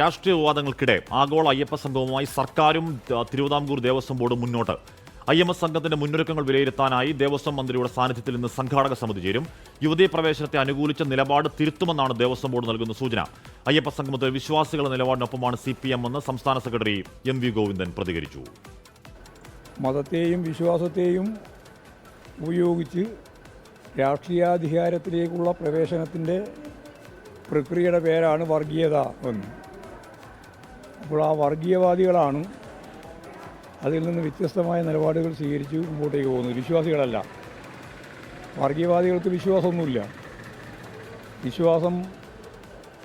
രാഷ്ട്രീയ വിവാദങ്ങൾക്കിടെ ആഗോള അയ്യപ്പ സംഘവുമായി സർക്കാരും തിരുവിതാംകൂർ ദേവസ്വം ബോർഡും മുന്നോട്ട്. അയ്യപ്പ സംഘത്തിന്റെ മുന്നൊരുക്കങ്ങൾ വിലയിരുത്താനായി ദേവസ്വം മന്ത്രിയുടെ സാന്നിധ്യത്തിൽ ഇന്ന് സംഘാടക സമിതി ചേരും. യുവതീ പ്രവേശനത്തെ അനുകൂലിച്ച നിലപാട് തിരുത്തുമെന്നാണ് ദേവസ്വം ബോർഡ് നൽകുന്ന സൂചന. അയ്യപ്പ സംഗമത്തിൽ വിശ്വാസികളുടെ നിലപാടിനൊപ്പമാണ് CPM എന്ന് സംസ്ഥാന സെക്രട്ടറി MV ഗോവിന്ദൻ പ്രതികരിച്ചു. മതത്തെയും വിശ്വാസത്തെയും ഉപയോഗിച്ച് രാഷ്ട്രീയാധികാരത്തിലേക്കുള്ള പ്രവേശനത്തിൻ്റെ പ്രക്രിയയുടെ പേരാണ് വർഗീയത എന്ന്. അപ്പോൾ ആ വർഗീയവാദികളാണ് അതിൽ നിന്ന് വ്യത്യസ്തമായ നിലപാടുകൾ സ്വീകരിച്ച് മുമ്പോട്ടേക്ക് പോകുന്നത്. വിശ്വാസികളല്ല. വർഗീയവാദികൾക്ക് വിശ്വാസമൊന്നുമില്ല. വിശ്വാസം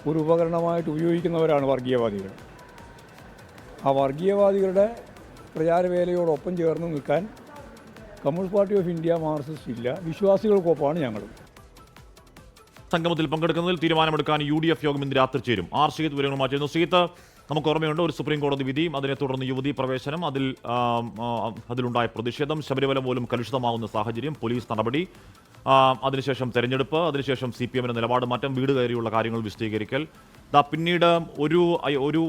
ഒരു ഉപകരണമായിട്ട് ഉപയോഗിക്കുന്നവരാണ് വർഗീയവാദികൾ. ആ വർഗീയവാദികളുടെ പ്രചാരവേലയോടൊപ്പം ചേർന്ന് നിൽക്കാൻ communist party of India Marxist ഇല്ല. വിശ്വാസികൾക്കൊപ്പമാണ് ഞങ്ങൾ. സംഗമത്തിൽ പങ്കെടുക്കുന്നതിൽ തീരുമാനമെടുക്കാൻ UDF യോഗം ഇന്ന് രാത്രി ചേരും. ആർ ഷീത്ത് വിവരങ്ങളുമായി ചേരുന്നു. ഷീത്ത്, നമുക്ക് ഓർമ്മയുണ്ട് ഒരു സുപ്രീം കോടതി വിധിയും അതിനെ തുടർന്ന് യുവതീ പ്രവേശനം, അതിലുണ്ടായ പ്രതിഷേധം, ശബരിമല പോലും കലുഷിതമാവുന്ന സാഹചര്യം, പോലീസ് നടപടി, അതിനുശേഷം തെരഞ്ഞെടുപ്പ്, അതിനുശേഷം CPM നിലപാട് മാറ്റം, വീട് കയറിയുള്ള കാര്യങ്ങൾ വിശദീകരിക്കൽ. പിന്നീട് ഒരു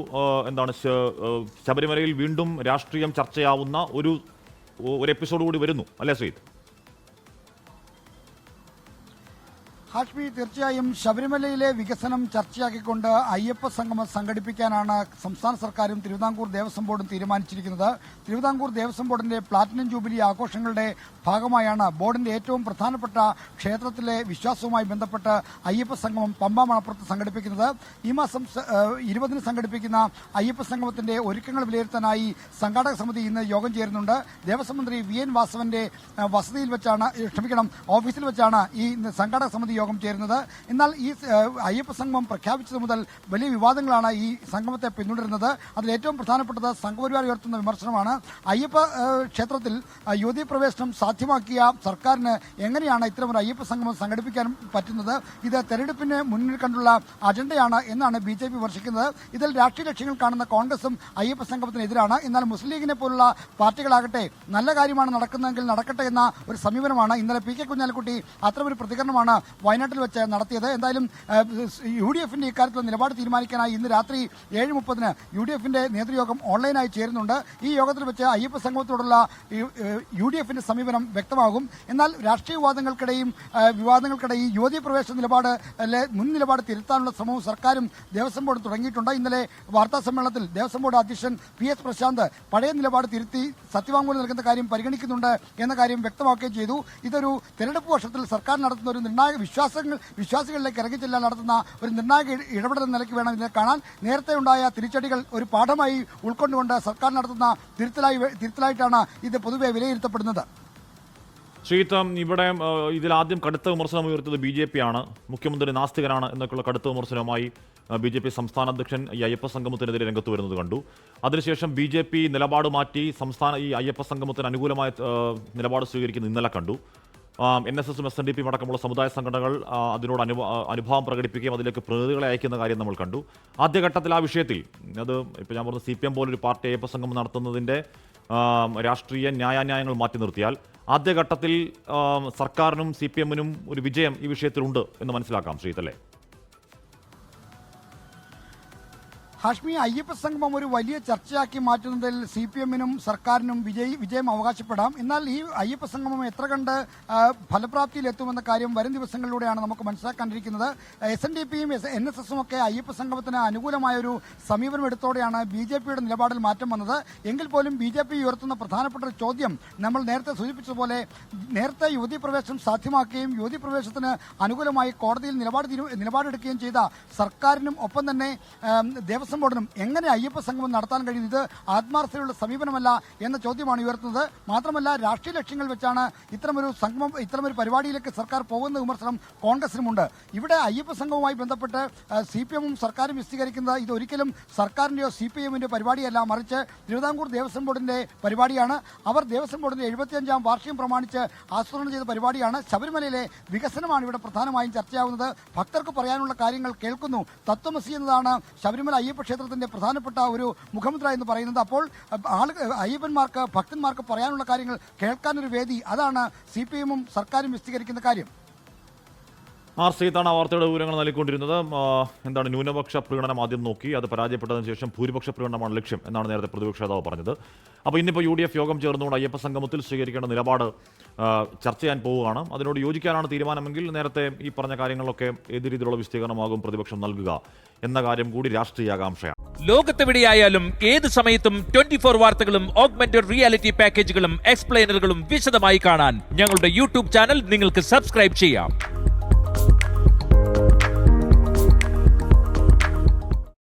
ശബരിമലയിൽ വീണ്ടും രാഷ്ട്രീയം ചർച്ചയാവുന്ന ഒരു എപ്പിസോഡ് കൂടി വരുന്നു അല്ലേ ശ്രീത്? ഹാഷ്മി, തീർച്ചയായും ശബരിമലയിലെ വികസനം ചർച്ചയാക്കിക്കൊണ്ട് അയ്യപ്പ സംഗമം സംഘടിപ്പിക്കാനാണ് സംസ്ഥാന സർക്കാരും തിരുവിതാംകൂർ ദേവസ്വം ബോർഡും തീരുമാനിച്ചിരിക്കുന്നത്. തിരുവിതാംകൂർ ദേവസ്വം ബോർഡിന്റെ പ്ലാറ്റിനം ജൂബിലി ആഘോഷങ്ങളുടെ ഭാഗമായാണ് ബോർഡിന്റെ ഏറ്റവും പ്രധാനപ്പെട്ട ക്ഷേത്രത്തിലെ വിശ്വാസവുമായി ബന്ധപ്പെട്ട് അയ്യപ്പ സംഗമം പമ്പ മണപ്പുറത്ത് സംഘടിപ്പിക്കുന്നത്. ഈ മാസം 20 സംഘടിപ്പിക്കുന്ന അയ്യപ്പ സംഗമത്തിന്റെ ഒരുക്കങ്ങൾ വിലയിരുത്താനായി സംഘാടക സമിതി ഇന്ന് യോഗം ചേരുന്നുണ്ട്. ദേവസ്വം മന്ത്രി VN വാസവന്റെ ഓഫീസിൽ വെച്ചാണ് ഈ സംഘാടക സമിതി യോഗം ചേരുന്നത്. എന്നാൽ ഈ അയ്യപ്പ സംഗമം പ്രഖ്യാപിച്ചത് മുതൽ വലിയ വിവാദങ്ങളാണ് ഈ സംഗമത്തെ പിന്തുടരുന്നത്. അതിൽ ഏറ്റവും പ്രധാനപ്പെട്ടത് സംഘപരിവാർ ഉയർത്തുന്ന വിമർശനമാണ്. അയ്യപ്പ ക്ഷേത്രത്തിൽ യുവതീ പ്രവേശനം സാധ്യമാക്കിയ സർക്കാരിന് എങ്ങനെയാണ് ഇത്തരമൊരു അയ്യപ്പ സംഗമം സംഘടിപ്പിക്കാൻ പറ്റുന്നത്? ഇത് തെരഞ്ഞെടുപ്പിന് മുന്നിൽ കണ്ടുള്ള അജണ്ടയാണ് എന്നാണ് BJP വിമർശിക്കുന്നത്. ഇതിൽ രാഷ്ട്രീയ ലക്ഷ്യങ്ങൾ കാണുന്ന കോൺഗ്രസും അയ്യപ്പ സംഗമത്തിനെതിരാണ്. എന്നാൽ മുസ്ലിം ലീഗിനെ പോലുള്ള പാർട്ടികളാകട്ടെ നല്ല കാര്യമാണ് നടക്കുന്നതെങ്കിൽ നടക്കട്ടെ എന്ന ഒരു സമീപനമാണ്. ഇന്നലെ PK കുഞ്ഞാലിക്കുട്ടി അത്തരമൊരു പ്രതികരണമാണ് വയനാട്ടിൽ വെച്ച് നടത്തിയത്. എന്തായാലും UDFന്റെ ഇക്കാര്യത്തിൽ നിലപാട് തീരുമാനിക്കാനായി ഇന്ന് രാത്രി 7:30 UDFന്റെ നേതൃയോഗം ഓൺലൈനായി ചേരുന്നുണ്ട്. ഈ യോഗത്തിൽ വെച്ച് അയ്യപ്പ സംഗമത്തോടുള്ള UDFന്റെ സമീപനം വ്യക്തമാകും. എന്നാൽ രാഷ്ട്രീയ വിവാദങ്ങൾക്കിടയിൽ യുവതീ പ്രവേശന മുൻ നിലപാട് തിരുത്താനുള്ള ശ്രമവും സർക്കാരും ദേവസ്വം ബോർഡ് തുടങ്ങിയിട്ടുണ്ട്. ഇന്നലെ വാർത്താ സമ്മേളനത്തിൽ ദേവസ്വം ബോർഡ് അധ്യക്ഷൻ PS പ്രശാന്ത് പഴയ നിലപാട് തിരുത്തി സത്യവാങ്മൂലം നൽകുന്ന കാര്യം പരിഗണിക്കുന്നുണ്ട് എന്ന കാര്യം വ്യക്തമാക്കുകയും ചെയ്തു. ഇതൊരു തെരഞ്ഞെടുപ്പ് വർഷത്തിൽ സർക്കാർ നടത്തുന്ന ഒരു നിർണായക വിശ്വാസികളിലേക്ക് ഇറങ്ങിച്ചെല്ലാൻ നടത്തുന്ന ഒരു നിർണായക ഇടപെടൽ നിലയ്ക്ക് വേണം ഇതിനെ കാണാൻ. നേരത്തെ ഉണ്ടായ തിരിച്ചടികൾ ഒരു പാഠമായി ഉൾക്കൊണ്ടുകൊണ്ട് സർക്കാർ നടത്തുന്ന തിരുത്തലായിട്ടാണ് ഇത് പൊതുവെ വിലയിരുത്തപ്പെടുന്നത്. ശ്രീതം, ഇവിടെ ഇതിലാദ്യം കടുത്ത വിമർശനം ഉയർത്തിയത് BJP ആണ്. മുഖ്യമന്ത്രി നാസ്തികനാണ് എന്നൊക്കെയുള്ള കടുത്ത വിമർശനവുമായി BJP സംസ്ഥാന അധ്യക്ഷൻ ഈ അയ്യപ്പ സംഗമത്തിനെതിരെ രംഗത്ത് വരുന്നത് കണ്ടു. അതിനുശേഷം BJP നിലപാട് മാറ്റി ഈ അയ്യപ്പ സംഗമത്തിന് അനുകൂലമായ നിലപാട് സ്വീകരിക്കുന്നത് ഇന്നലെ കണ്ടു. NSSും SNDP അടക്കമുള്ള സമുദായ സംഘടനകൾ അതിനോട് അനുഭാവം പ്രകടിപ്പിക്കുകയും അതിലേക്ക് പ്രതിനിധികളെ അയക്കുന്ന കാര്യം നമ്മൾ കണ്ടു. ആദ്യഘട്ടത്തിൽ ആ വിഷയത്തിൽ ഇപ്പോൾ ഞാൻ പറഞ്ഞ CPM പോലൊരു പാർട്ടി അയ്യപ്പ സംഗമം നടത്തുന്നതിൻ്റെ രാഷ്ട്രീയ ന്യായാന്യായങ്ങൾ മാറ്റി നിർത്തിയാൽ ആദ്യഘട്ടത്തിൽ സർക്കാരിനും CPMനും ഒരു വിജയം ഈ വിഷയത്തിലുണ്ട് എന്ന് മനസ്സിലാക്കാം ശ്രീതല്ലേ? ഹാഷ്മി, അയ്യപ്പ സംഗമം ഒരു വലിയ ചർച്ചയാക്കി മാറ്റുന്നതിൽ CPMനും സർക്കാരിനും വിജയം അവകാശപ്പെടാം. എന്നാൽ ഈ അയ്യപ്പ സംഗമം എത്ര കണ്ട് ഫലപ്രാപ്തിയിലെത്തുമെന്ന കാര്യം വരും ദിവസങ്ങളിലൂടെയാണ് നമുക്ക് മനസ്സിലാക്കാണ്ടിരിക്കുന്നത്. SNDPയും NSSും ഒക്കെ അയ്യപ്പ സംഗമത്തിന് അനുകൂലമായൊരു സമീപനം എടുത്തോടെയാണ് BJPയുടെ നിലപാടിൽ മാറ്റം വന്നത്. എങ്കിൽ പോലും BJP ഉയർത്തുന്ന പ്രധാനപ്പെട്ട ഒരു ചോദ്യം നമ്മൾ നേരത്തെ സൂചിപ്പിച്ചതുപോലെ നേരത്തെ യുവതീ പ്രവേശനം സാധ്യമാക്കുകയും യുവതീ പ്രവേശനത്തിന് അനുകൂലമായി കോടതിയിൽ നിലപാടെടുക്കുകയും ചെയ്ത സർക്കാരിനും ഒപ്പം തന്നെ ദേവസ്വം ബോർഡിനും എങ്ങനെ അയ്യപ്പ സംഗമം നടത്താൻ കഴിയും? ഇത് ആത്മാർത്ഥതയുള്ള സമീപനമല്ല എന്ന ചോദ്യമാണ് ഉയർത്തുന്നത്. മാത്രമല്ല രാഷ്ട്രീയ ലക്ഷ്യങ്ങൾ വെച്ചാണ് ഇത്തരമൊരു പരിപാടിയിലേക്ക് സർക്കാർ പോകുന്ന വിമർശനം കോൺഗ്രസിനുമുണ്ട്. ഇവിടെ അയ്യപ്പ സംഗമവുമായി ബന്ധപ്പെട്ട് CPMും സർക്കാരും വിശദീകരിക്കുന്നത് ഇതൊരിക്കലും സർക്കാരിന്റെയോ CPMന്റെയോ പരിപാടിയല്ല, മറിച്ച് തിരുവിതാംകൂർ ദേവസ്വം ബോർഡിന്റെ പരിപാടിയാണ്. അവർ ദേവസ്വം ബോർഡിന്റെ 75ാം വാർഷികം പ്രമാണിച്ച് ആസൂത്രണം ചെയ്ത പരിപാടിയാണ്. ശബരിമലയിലെ വികസനമാണ് ഇവിടെ പ്രധാനമായും ചർച്ചയാവുന്നത്. ഭക്തർക്ക് പറയാനുള്ള കാര്യങ്ങൾ കേൾക്കുന്നു. തത്വമസി എന്നതാണ് ശബരിമല അയ്യപ്പ ക്ഷേത്രത്തിന്റെ പ്രധാനപ്പെട്ട ഒരു മുഖമുദ്ര എന്ന് പറയുന്നത്. അപ്പോൾ അയ്യപ്പന്മാർക്ക് ഭക്തന്മാർക്ക് പറയാനുള്ള കാര്യങ്ങൾ കേൾക്കാനൊരു വേദി, അതാണ് CPMും സർക്കാരും വിശദീകരിക്കുന്ന കാര്യം. ആർ ശ്രീത്താണ് ആ വാർത്തയുടെ വിവരങ്ങൾ നൽകിക്കൊണ്ടിരുന്നത്. എന്താണ് ന്യൂനപക്ഷ പ്രീണനം ആദ്യം നോക്കി, അത് പരാജയപ്പെട്ടതിന് ശേഷം ഭൂരിപക്ഷ പ്രീണനമാണ് ലക്ഷ്യം എന്നാണ് നേരത്തെ പ്രതിപക്ഷ നേതാവ് പറഞ്ഞത്. അപ്പോൾ ഇന്നിപ്പോൾ UDF യോഗം ചേർന്നുകൊണ്ട് അയ്യപ്പ സംഗമത്തിൽ സ്വീകരിക്കേണ്ട നിലപാട് ചർച്ച ചെയ്യാൻ പോവുകയാണ്. അതിനോട് യോജിക്കാനാണ് തീരുമാനമെങ്കിൽ നേരത്തെ ഈ പറഞ്ഞ കാര്യങ്ങളൊക്കെ ഏത് രീതിയിലുള്ള വിശദീകരണമാകും പ്രതിപക്ഷം നൽകുക എന്ന കാര്യം കൂടി രാഷ്ട്രീയ ആകാംക്ഷയാണ്. ലോകത്തെവിടെയായാലും ഏത് സമയത്തും 24 വാർത്തകളും ഓഗ്മെന്റഡ് റിയാലിറ്റി പാക്കേജുകളും എക്സ്പ്ലെയിനറുകളും വിശദമായി കാണാൻ ഞങ്ങളുടെ യൂട്യൂബ് ചാനൽ നിങ്ങൾക്ക് സബ്സ്ക്രൈബ് ചെയ്യാം.